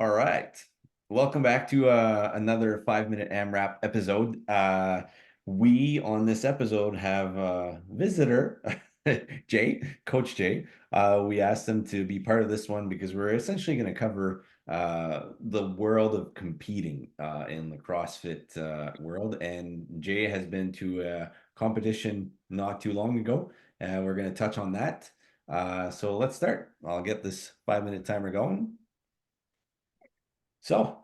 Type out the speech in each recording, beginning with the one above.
All right. Welcome back to another 5-minute AMRAP episode. We on this episode have a visitor, Coach Jay. We asked him to be part of this one because we're essentially going to cover the world of competing in the CrossFit world. And Jay has been to a competition not too long ago, and we're going to touch on that. So let's start. I'll get this 5-minute timer going. So,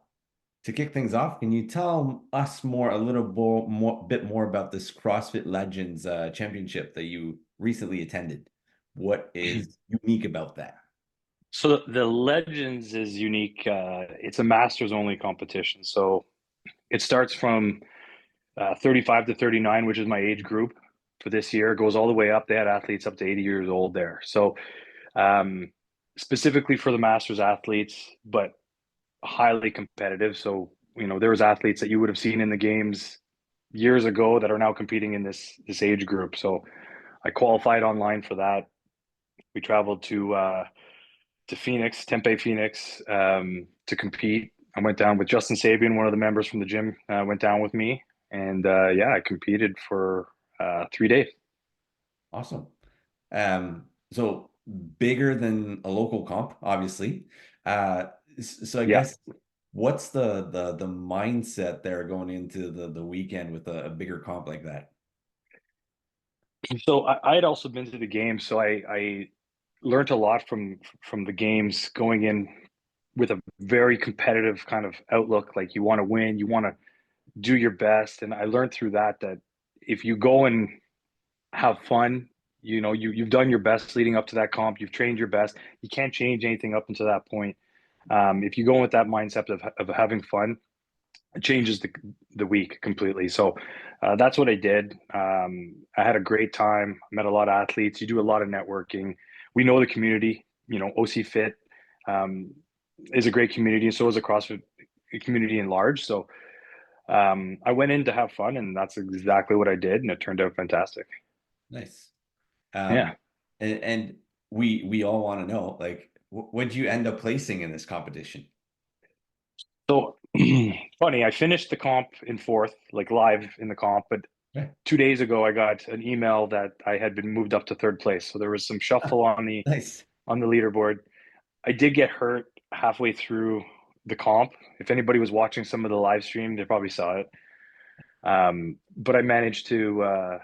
to kick things off, can you tell us a little bit more about this CrossFit Legends Championship that you recently attended? What is unique about that? So the Legends is unique. It's a masters only competition. So it starts from 35 to 39, which is my age group for this year. It goes all the way up. They had athletes up to 80 years old there. So um, specifically for the masters athletes, but highly competitive. So, there was athletes that you would have seen in the games years ago that are now competing in this age group. So I qualified online for that. We traveled to Phoenix, Tempe, Phoenix, to compete. I went down with Justin Sabian, one of the members from the gym, went down with me, and yeah, I competed for 3 days. Awesome. So bigger than a local comp, obviously. So I Yeah. guess what's the mindset there going into the weekend with a bigger comp like that? So I had also been to the games, so I learned a lot from the games, going in with a very competitive kind of outlook. Like, you want to win, you want to do your best, and I learned through that if you go and have fun, you've done your best leading up to that comp, you've trained your best, you can't change anything up until that point. If you go in with that mindset of having fun, it changes the week completely. So that's what I did. I had a great time. I met a lot of athletes. You do a lot of networking. We know the community. OC Fit um, is a great community, and so is the CrossFit community in large. So I went in to have fun, and that's exactly what I did, and it turned out fantastic. Nice. Yeah. Um, and we all want to know, like, what'd you end up placing in this competition? So funny, I finished the comp in fourth, like live in the comp, but Okay. 2 days ago I got an email that I had been moved up to third place. So there was some Ah, shuffle on the nice. on the leaderboard. I did get hurt halfway through the comp. If anybody was watching some of the live stream, they probably saw it. But I managed to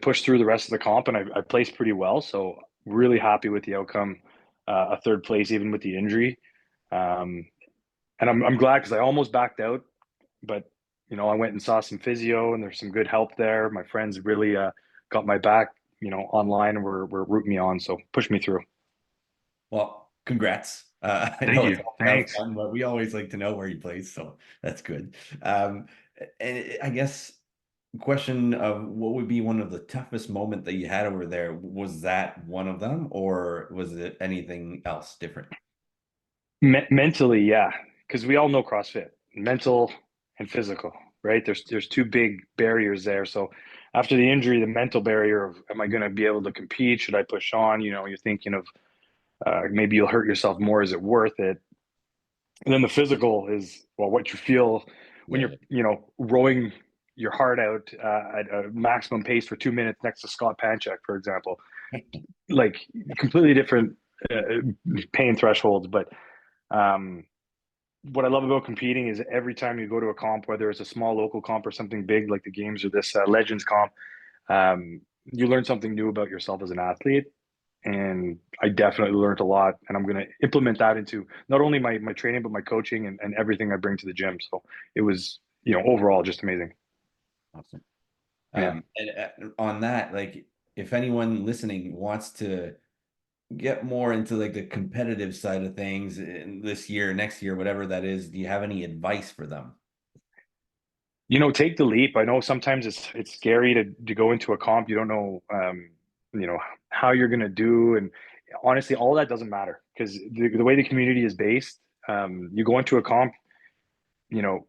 push through the rest of the comp, and I placed pretty well. So really happy with the outcome. A third place, even with the injury. Um, and I'm glad, because I almost backed out, but I went and saw some physio, and there's some good help there. My friends really got my back, online, and were rooting me on, so pushed me through. Well, congrats. I Thank know it's you. all about Thanks. fun, but we always like to know where you place, so that's good. And I guess question of what would be one of the toughest moment that you had over there? Was that one of them, or was it anything else different? Mentally, yeah, because we all know CrossFit, mental and physical, right? There's two big barriers there. So after the injury, the mental barrier of, am I going to be able to compete? Should I push on? You're thinking of, maybe you'll hurt yourself more. Is it worth it? And then the physical is, well, what you feel when Yeah. you're, rowing your heart out at a maximum pace for 2 minutes next to Scott Panchak, for example. Like, completely different pain thresholds. But um, what I love about competing is every time you go to a comp, whether it's a small local comp or something big like the games or this Legends comp, you learn something new about yourself as an athlete. And I definitely learned a lot, and I'm going to implement that into not only my training, but my coaching, and everything I bring to the gym. So it was, overall just amazing. Awesome. Yeah. And on that, like, if anyone listening wants to get more into like the competitive side of things in this year, next year, whatever that is, do you have any advice for them? Take the leap. I know sometimes it's scary to go into a comp. You don't know, you know, how you're going to do. And honestly, all that doesn't matter, because the way the community is based, you go into a comp, you know,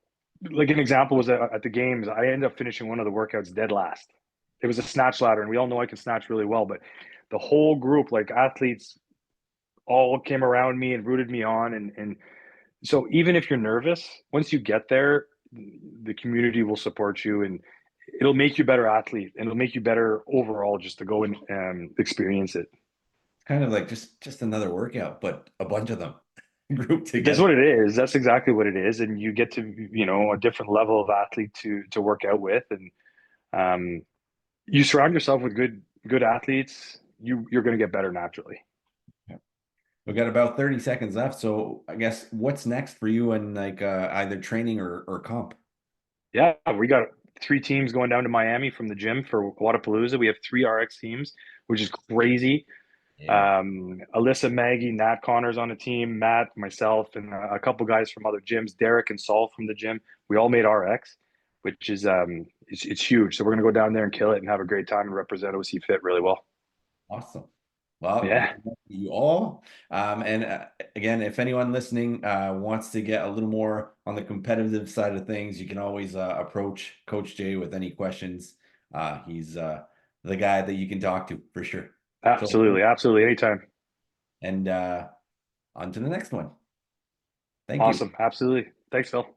like an example was at the games, I ended up finishing one of the workouts dead last. It was a snatch ladder, and we all know I can snatch really well, but the whole group, like athletes, all came around me and rooted me on, and So even if you're nervous, once you get there, the community will support you, and it'll make you a better athlete, and it'll make you better overall just to go and experience it. It's kind of like just another workout, but a bunch of them grouped That's together. what it is. That's exactly what it is, and you get to, a different level of athlete to work out with, and um, you surround yourself with good athletes. You're going to get better naturally. Yeah. We've got about 30 seconds left. So I guess what's next for you and like either training or comp? Yeah, we got three teams going down to Miami from the gym for Wadapalooza. We have three RX teams, which is crazy. Yeah. Alyssa, Maggie, Nat Connor's on the team, Matt, myself, and a couple guys from other gyms, Derek and Saul from the gym. We all made RX, which is it's huge. So we're gonna go down there and kill it and have a great time and represent OC Fit really well. Awesome. Well, good Yeah, luck to you all. And again, if anyone listening wants to get a little more on the competitive side of things, you can always approach Coach Jay with any questions. He's the guy that you can talk to for sure. So, absolutely, absolutely, anytime. and on to the next one. Thank you. Awesome, absolutely. Thanks, Phil.